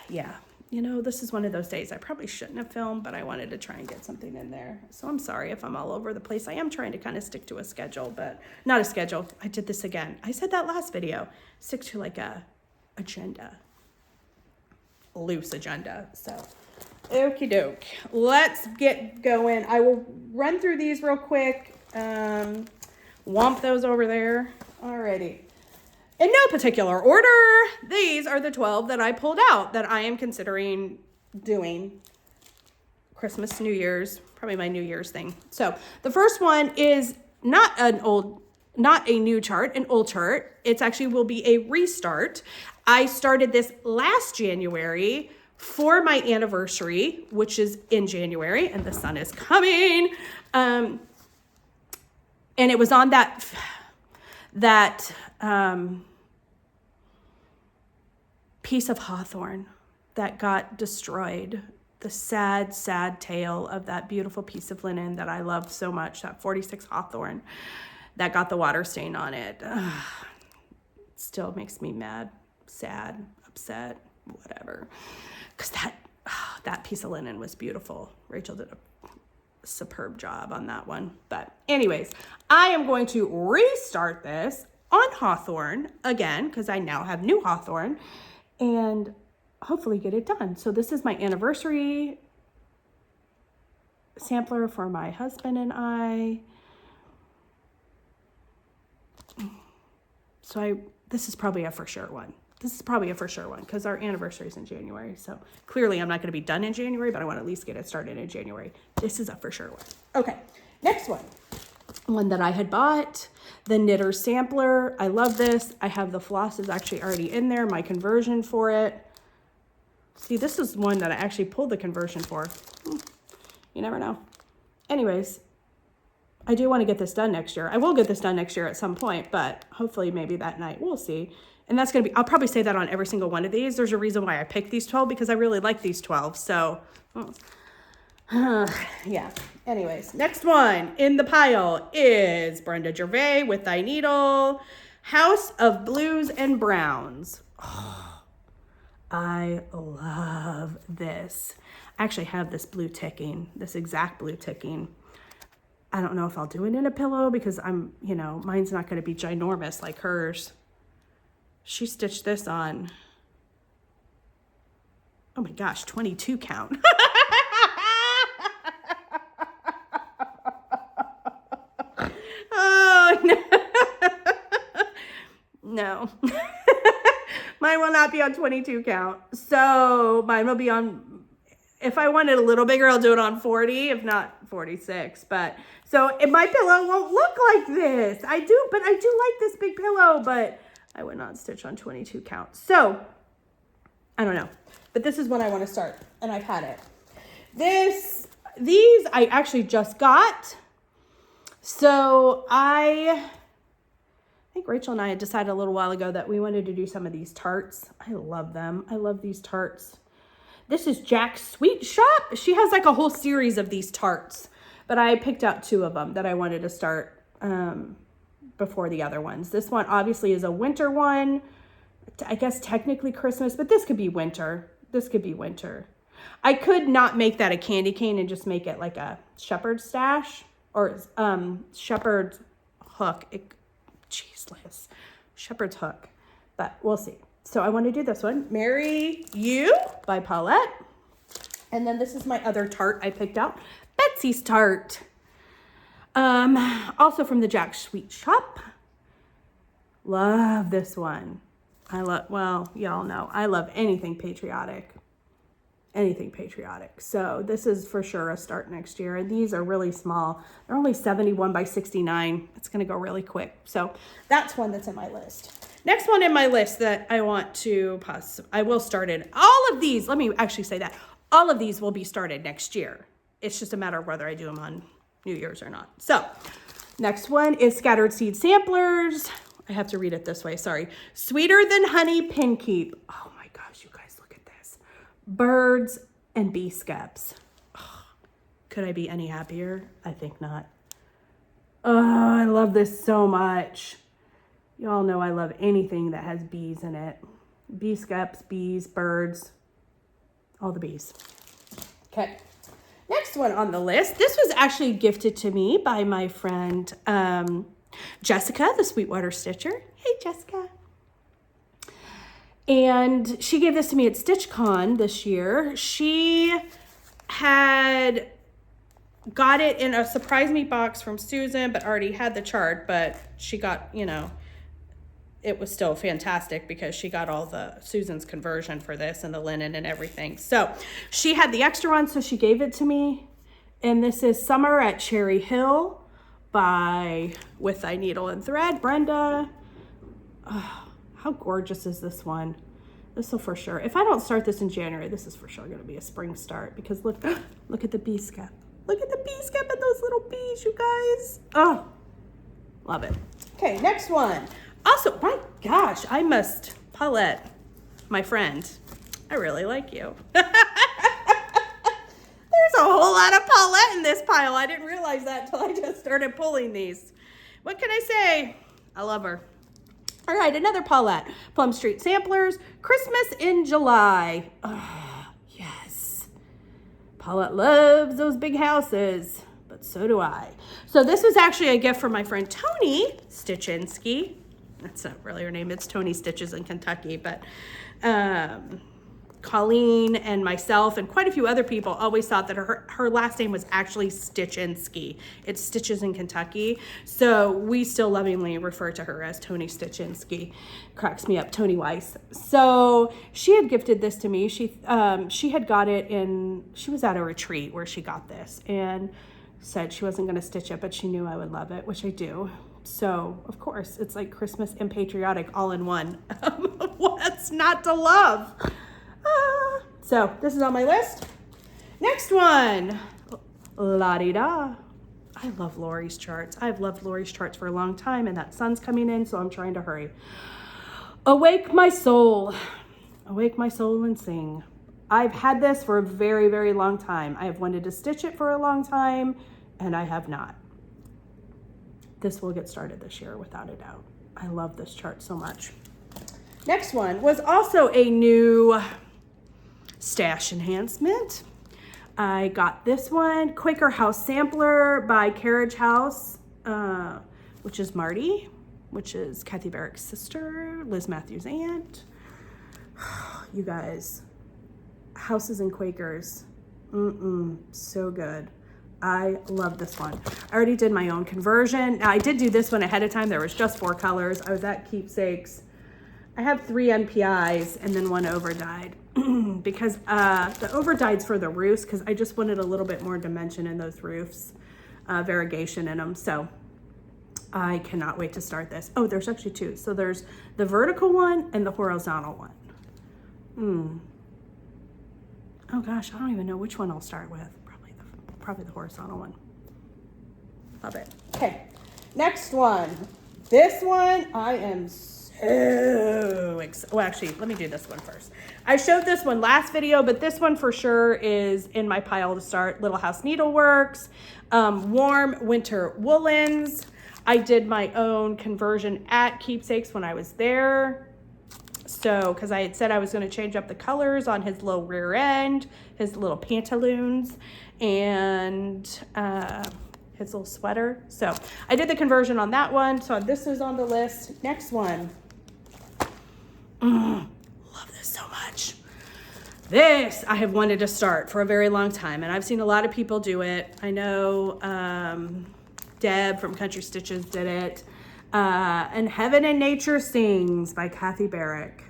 yeah, this is one of those days I probably shouldn't have filmed, but I wanted to try and get something in there. So I'm sorry if I'm all over the place. I am trying to kind of stick to a schedule, but not a schedule. I did this again. I said that last video. Stick to like a agenda. loose agenda. So, okie doke. Let's get going. I will run through these real quick. Womp those over there. Alrighty. In no particular order, these are the 12 that I pulled out that I am considering doing Christmas, New Year's, probably my New Year's thing. So the first one is not a new chart, an old chart. It's actually will be a restart. I started this last January for my anniversary, which is in January, and the sun is coming. And it was on that piece of hawthorn that got destroyed. The sad, sad tale of that beautiful piece of linen that I love so much, that 46 hawthorn that got the water stain on it. Still makes me mad, sad, upset, whatever. Because that piece of linen was beautiful. Rachel did a superb job on that one. But anyways, I am going to restart this on hawthorn again because I now have new hawthorn and hopefully get it done. So this is my anniversary sampler for my husband and I. So this is probably a for sure one. This is probably a for sure one because our anniversary is in January. So clearly I'm not going to be done in January, but I want to at least get it started in January. This is a for sure one. Okay, next one. One that I had bought, the Knitter Sampler. I love this. I have the floss is actually already in there, my conversion for it. See, this is one that I actually pulled the conversion for. You never know. Anyways, I do want to get this done next year. I will get this done next year at some point, but hopefully maybe that night. We'll see. And that's going to be, I'll probably say that on every single one of these. There's a reason why I picked these 12 because I really like these 12. So, yeah. Anyways, next one in the pile is Brenda Gervais with Thy Needle, House of Blues and Browns. Oh, I love this. I actually have this blue ticking, this exact blue ticking. I don't know if I'll do it in a pillow because mine's not going to be ginormous like hers. She stitched this on, oh my gosh, 22 count. Oh, no. No. Mine will not be on 22 count. So mine will be on, if I want it a little bigger, I'll do it on 40, if not 46. But so my pillow won't look like this. I do like this big pillow, but I would not stitch on 22 count. So I don't know, but this is when I want to start and I've had it. These I actually just got. So I think Rachel and I had decided a little while ago that we wanted to do some of these tarts. I love them. I love these tarts. This is Jack's Sweet Shop. She has like a whole series of these tarts, but I picked out 2 of them that I wanted to start before the other ones. This one obviously is a winter one. I guess technically Christmas, but this could be winter. This could be winter. I could not make that a candy cane and just make it like a shepherd's stash or shepherd's hook. Jeez, Liz. Shepherd's hook. But we'll see. So I want to do this one. Marry You by Paulette. And then this is my other tart I picked out. Betsy's Tart. Also from the Jack Sweet Shop. Love this one. Well, y'all know, I love anything patriotic. Anything patriotic. So this is for sure a start next year. And these are really small. They're only 71 by 69. It's going to go really quick. So that's one that's in my list. Next one in my list that I want to I will start it. All of these, let me actually say that. All of these will be started next year. It's just a matter of whether I do them on New Year's or not. So next one is Scattered Seed Samplers. I have to read it this way, sorry. Sweeter Than Honey Pinkeep. Oh my gosh, you guys, look at this. Birds and bee skeps. Oh, could I be any happier? I think not. Oh, I love this so much. Y'all know I love anything that has bees in it. Bee skeps, bees, birds, all the bees. Okay. Next one on the list. This was actually gifted to me by my friend Jessica, the Sweetwater Stitcher. Hey, Jessica. And she gave this to me at StitchCon this year. She had got it in a surprise me box from Susan, but already had the chart, but she got, you know, it was still fantastic because she got all the Susan's conversion for this and the linen and everything. So she had the extra one, so she gave it to me. And this is Summer at Cherry Hill by With Thy Needle and Thread, Brenda. Oh, how gorgeous is this one? This will for sure. If I don't start this in January, this is for sure going to be a spring start because look at the bee skep. Look at the bee skep and those little bees, you guys. Oh, love it. Okay, next one. Also, my gosh, Paulette, my friend, I really like you. There's a whole lot of Paulette in this pile. I didn't realize that until I just started pulling these. What can I say? I love her. All right, another Paulette. Plum Street Samplers, Christmas in July. Oh, yes. Paulette loves those big houses, but so do I. So this was actually a gift from my friend Tony Stitchinski. That's not really her name. It's Tony Stitches in Kentucky, but Colleen and myself and quite a few other people always thought that her last name was actually Stitchinski. It's Stitches in Kentucky. So we still lovingly refer to her as Tony Stitchinski. Cracks me up, Tony Weiss. So she had gifted this to me. She had got it she was at a retreat where she got this and said she wasn't going to stitch it, but she knew I would love it, which I do. So, of course, it's like Christmas and patriotic all in one. What's not to love? So, this is on my list. Next one. La-di-da. I love Lori's charts. I've loved Lori's charts for a long time, and that sun's coming in, so I'm trying to hurry. Awake my soul. Awake my soul and sing. I've had this for a very, very long time. I have wanted to stitch it for a long time, and I have not. This will get started this year without a doubt. I love this chart so much. Next one was also a new stash enhancement. I got this one, Quaker House Sampler by Carriage House, which is Marty, which is Kathy Barrick's sister, Liz Matthews' aunt. You guys, houses and Quakers, so good. I love this one. I already did my own conversion. Now, I did do this one ahead of time. There was just 4 colors. I was at Keepsakes. I have 3 NPIs and then 1 overdyed because the overdyed's for the roofs because I just wanted a little bit more dimension in those roofs, variegation in them. So I cannot wait to start this. Oh, there's actually 2. So there's the vertical one and the horizontal one. Oh gosh, I don't even know which one I'll start with. Probably the horizontal one. Love it. Okay, next one. This one I am so excited. Well, actually, let me do this one first. I showed this one last video, but this one for sure is in my pile to start. Little House Needleworks, warm winter woolens. I did my own conversion at Keepsakes when I was there. So, because I had said I was going to change up the colors on his little rear end, his little pantaloons, and his little sweater. So I did the conversion on that one. So this is on the list. Next one. Love this so much. This I have wanted to start for a very long time, and I've seen a lot of people do it. I know Deb from Country Stitches did it. And Heaven and Nature Sings by Kathy Barrick.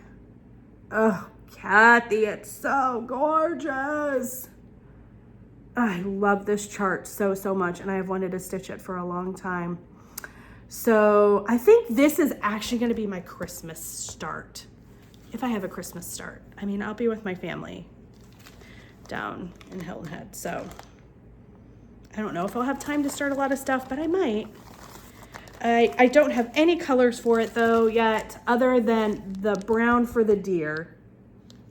Oh, Kathy, it's so gorgeous. I love this chart so, so much, and I have wanted to stitch it for a long time. So I think this is actually going to be my Christmas start. If I have a Christmas start. I mean, I'll be with my family down in Hilton Head. So I don't know if I'll have time to start a lot of stuff, but I might. I don't have any colors for it though yet, other than the brown for the deer.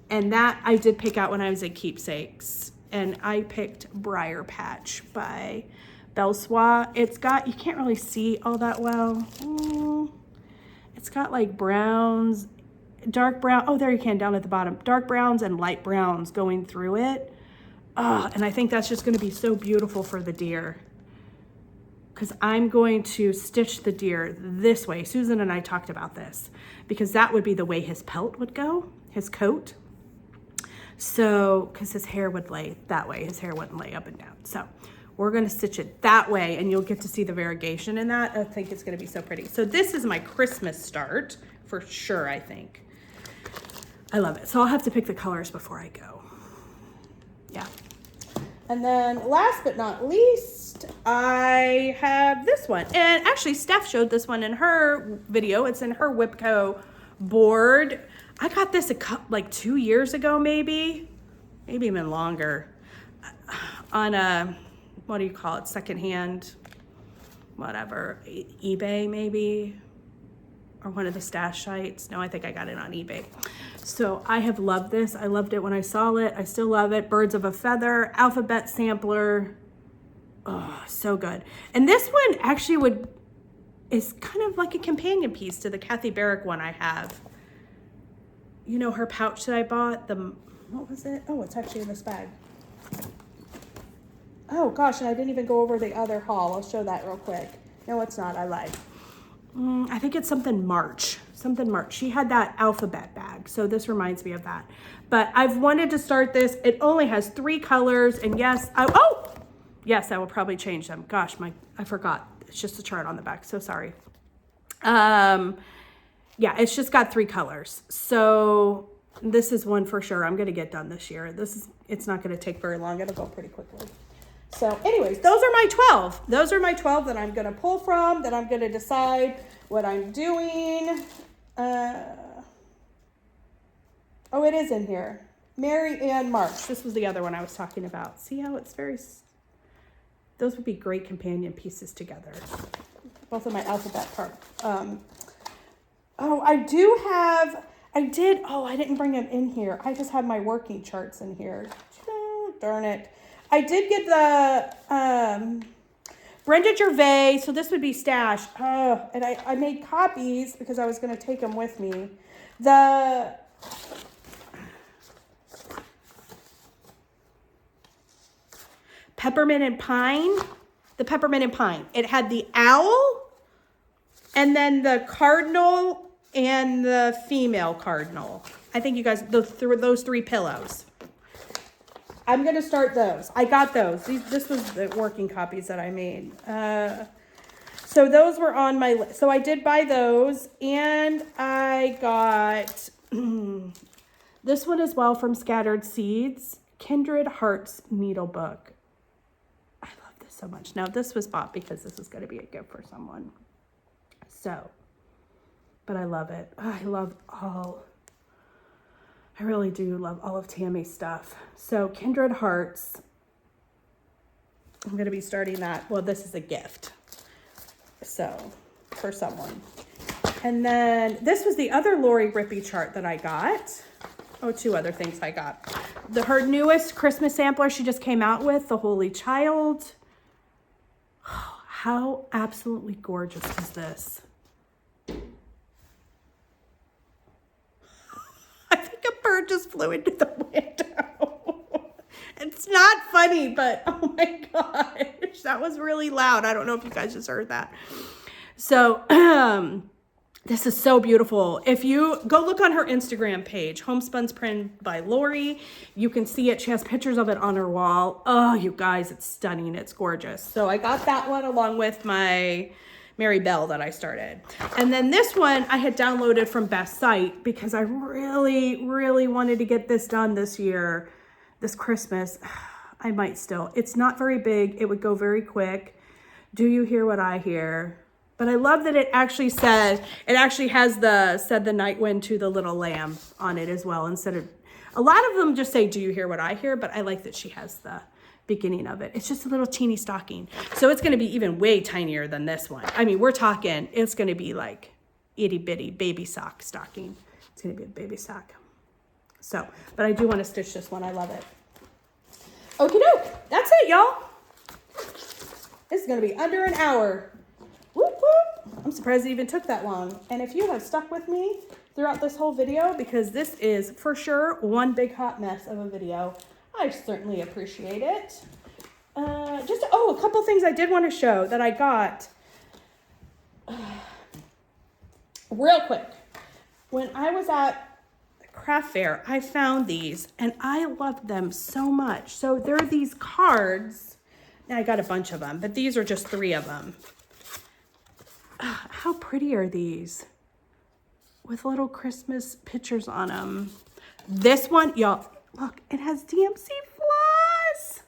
And that I did pick out when I was at Keepsakes. And I picked Briar Patch by Belsois. It's got, you can't really see all that well. It's got like browns, dark brown. Oh, there you can, down at the bottom. Dark browns and light browns going through it. And I think that's just going to be so beautiful for the deer. because I'm going to stitch the deer this way. Susan and I talked about this because that would be the way his pelt would go, his coat. So, because his hair would lay that way, his hair wouldn't lay up and down. So we're going to stitch it that way, and you'll get to see the variegation in that. I think it's going to be so pretty. So this is my Christmas start for sure, I think. I love it. So I'll have to pick the colors before I go. Yeah. And then last but not least, I have this one. And actually, Steph showed this one in her video. It's in her Whipco board. I got this like 2 years ago, maybe even longer, on a, what do you call it, secondhand, whatever, eBay maybe, or one of the stash sites. No, I think I got it on eBay. So I have loved this. I loved it when I saw it. I still love it. Birds of a Feather, alphabet sampler. Oh, so good. And this one actually is kind of like a companion piece to the Kathy Barrick one I have. You know, her pouch that I bought, what was it? Oh, it's actually in this bag. Oh gosh, and I didn't even go over the other haul. I'll show that real quick. No, it's not, I lied. I think it's something March. She had that alphabet bag, so this reminds me of that. But I've wanted to start this. It only has 3 colors, and yes, yes, I will probably change them. Gosh, I forgot. It's just a chart on the back, so sorry. Yeah, it's just got 3 colors. So this is one for sure I'm going to get done this year. It's not going to take very long. It'll go pretty quickly. So anyways, those are my 12. Those are my 12 that I'm going to pull from, that I'm going to decide what I'm doing. Oh, it is in here. Mary and March. This was the other one I was talking about. See how it's those would be great companion pieces together. Both of my alphabet part. Oh, I didn't bring them in here. I just have my working charts in here. Oh, darn it. I did get the Brenda Gervais, so this would be stash. And I made copies because I was going to take them with me. The Peppermint and Pine. The Peppermint and Pine. It had the owl, and then the cardinal and the female cardinal. I think you guys, those 3 pillows. I'm going to start those. I got those. This was the working copies that I made. So those were on my list. So I did buy those. And I got this one as well from Scattered Seeds. Kindred Hearts Needle Book. I love this so much. Now this was bought because this is going to be a gift for someone. So, but I love it. I really do love all of Tammy's stuff. So Kindred Hearts, I'm going to be starting that. Well, this is a gift. So for someone. And then this was the other Lori Rippey chart that I got. Oh, 2 other things I got. Her newest Christmas sampler she just came out with, the Holy Child. Oh, how absolutely gorgeous is this? Bird just flew into the window. It's not funny, but oh my gosh, that was really loud. I don't know if you guys just heard that. So this is so beautiful. If you go look on her Instagram page, Homespun's Print by Lori, you can see it. She has pictures of it on her wall. Oh, you guys, it's stunning. It's gorgeous. So I got that one along with my Mary Bell that I started. And then this one I had downloaded from Best Site because I really, really wanted to get this done this year, this Christmas. I might still. It's not very big. It would go very quick. Do you hear what I hear? But I love that it actually has said the night wind to the little lamb on it as well. Instead of, a lot of them just say, do you hear what I hear? But I like that she has the beginning of it. It's just a little teeny stocking. So it's going to be even way tinier than this one. I mean, we're talking, it's going to be like itty bitty baby sock stocking. It's going to be a baby sock. So, but I do want to stitch this one. I love it. Okie doke. That's it, y'all. This is going to be under an hour. Whoop, whoop. I'm surprised it even took that long. And if you have stuck with me throughout this whole video, because this is for sure one big hot mess of a video, I certainly appreciate it. A couple things I did want to show that I got. Real quick. When I was at craft fair, I found these and I loved them so much. So there are these cards. Now I got a bunch of them, but these are just 3 of them. How pretty are these? With little Christmas pictures on them. This one, y'all, look, it has DMC floss.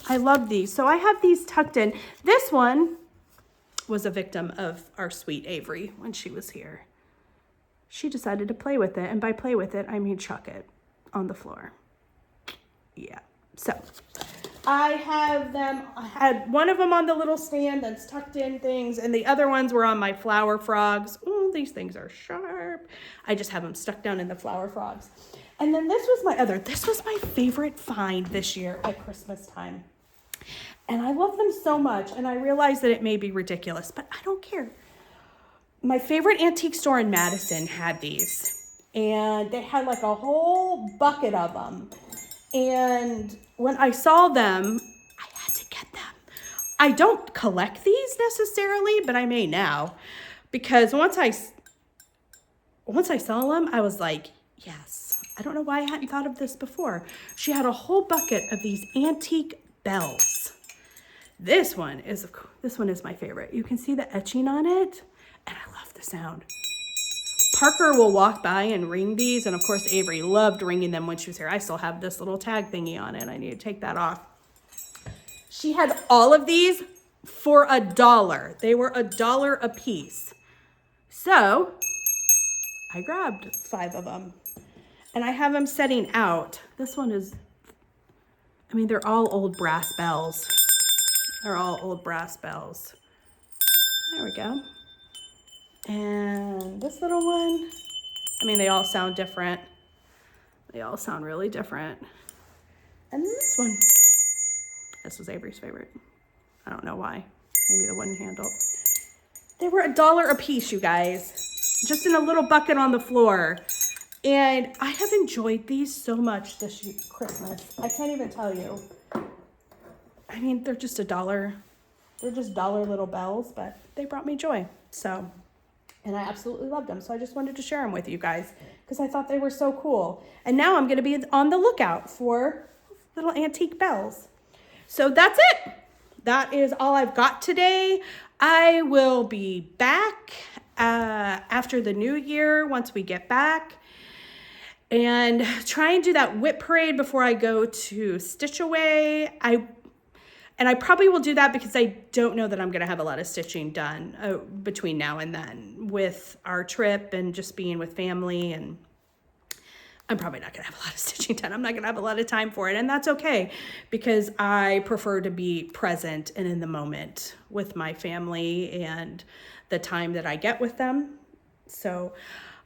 I love these. So I have these tucked in. This one was a victim of our sweet Avery when she was here. She decided to play with it. And by play with it, I mean chuck it on the floor. Yeah. So I have them. I had one of them on the little stand that's tucked in things. And the other ones were on my flower frogs. Oh, these things are sharp. I just have them stuck down in the flower frogs. And then this was my favorite find this year at Christmas time. And I love them so much. And I realize that it may be ridiculous, but I don't care. My favorite antique store in Madison had these. And they had like a whole bucket of them. And when I saw them, I had to get them. I don't collect these necessarily, but I may now. Because once I saw them, I was like, yes. I don't know why I hadn't thought of this before. She had a whole bucket of these antique bells. This one is my favorite. You can see the etching on it, and I love the sound. Parker will walk by and ring these, and of course Avery loved ringing them when she was here. I still have this little tag thingy on it. I need to take that off. She had all of these for $1. They were $1 a piece. So I grabbed 5 of them. And I have them setting out. This one is, I mean, they're all old brass bells. They're all old brass bells. There we go. And this little one, I mean, they all sound different. They all sound really different. And this one, this was Avery's favorite. I don't know why. Maybe the wooden handle. They were $1 a piece, you guys. Just in a little bucket on the floor. And I have enjoyed these so much this Christmas. I can't even tell you. I mean, they're just $1. They're just dollar little bells, but they brought me joy. So, and I absolutely loved them. So I just wanted to share them with you guys because I thought they were so cool. And now I'm going to be on the lookout for little antique bells. So that's it. That is all I've got today. I will be back after the new year once we get back. And try and do that whip parade before I go to Stitch Away. I probably will do that because I don't know that I'm going to have a lot of stitching done between now and then with our trip and just being with family. And I'm probably not going to have a lot of stitching done. I'm not going to have a lot of time for it. And that's okay because I prefer to be present and in the moment with my family and the time that I get with them. So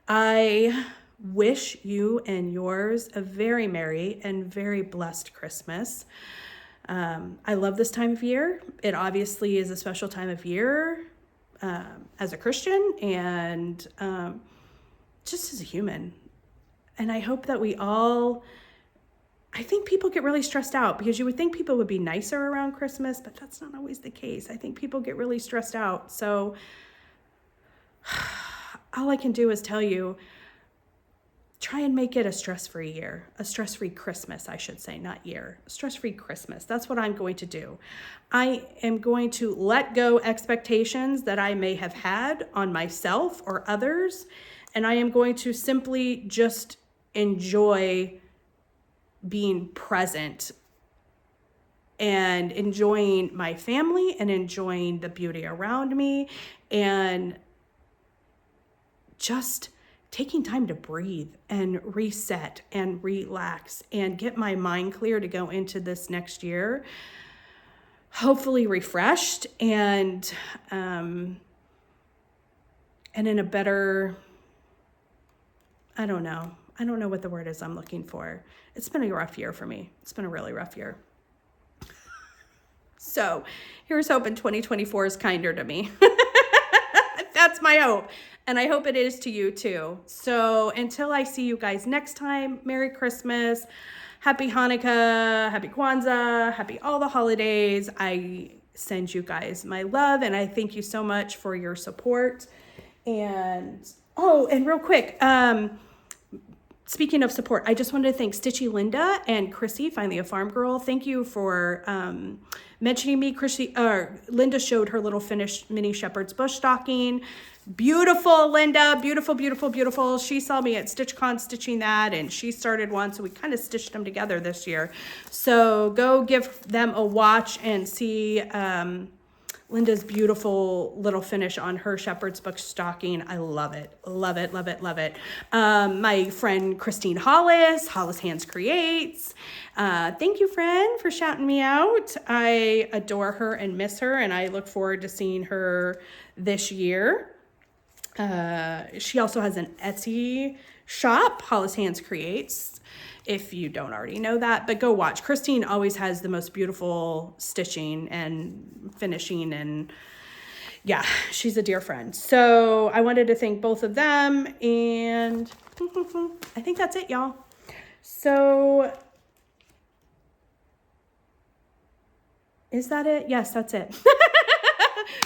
I wish you and yours a very merry and very blessed Christmas. I love this time of year. It obviously is a special time of year as a Christian and just as a human. And I hope that I think people get really stressed out because you would think people would be nicer around Christmas, but that's not always the case. I think people get really stressed out. So all I can do is tell you, try and make it a stress-free year, a stress-free Christmas, I should say, not year, a stress-free Christmas. That's what I'm going to do. I am going to let go expectations that I may have had on myself or others, and I am going to simply just enjoy being present and enjoying my family and enjoying the beauty around me and just taking time to breathe and reset and relax and get my mind clear to go into this next year, hopefully refreshed and in a better, I don't know what the word is I'm looking for. It's been a rough year for me. It's been a really rough year. So here's hoping 2024 is kinder to me. That's my hope. And I hope it is to you too. So until I see you guys next time, Merry Christmas. happy Hanukkah, happy Kwanzaa, happy all the holidays. I send you guys my love, and I thank you so much for your support. And oh, and real quick, speaking of support, I just wanted to thank Stitchy Linda and Chrissy, finally a farm girl. Thank you for mentioning me. Linda showed her little finished mini shepherd's bush stocking. Beautiful, Linda. Beautiful, beautiful, beautiful. She saw me at StitchCon stitching that, and she started one, so we kind of stitched them together this year. So go give them a watch and see Linda's beautiful little finish on her shepherd's bush stocking. I love it. Love it, love it, love it. My friend Christine Hollis Hands Creates. Thank you, friend, for shouting me out. I adore her and miss her, and I look forward to seeing her this year. She also has an Etsy shop, Hollis Hands Creates, if you don't already know that, but go watch. Christine always has the most beautiful stitching and finishing, and yeah, she's a dear friend. So I wanted to thank both of them, and I think that's it, y'all. So is that it? Yes, that's it.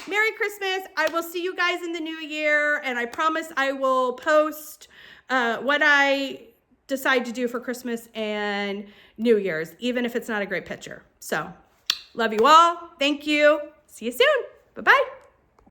Merry Christmas. I will see you guys in the new year, and I promise I will post what I decide to do for Christmas and New Year's, even if it's not a great picture. So love you all. Thank you. See you soon. Bye-bye.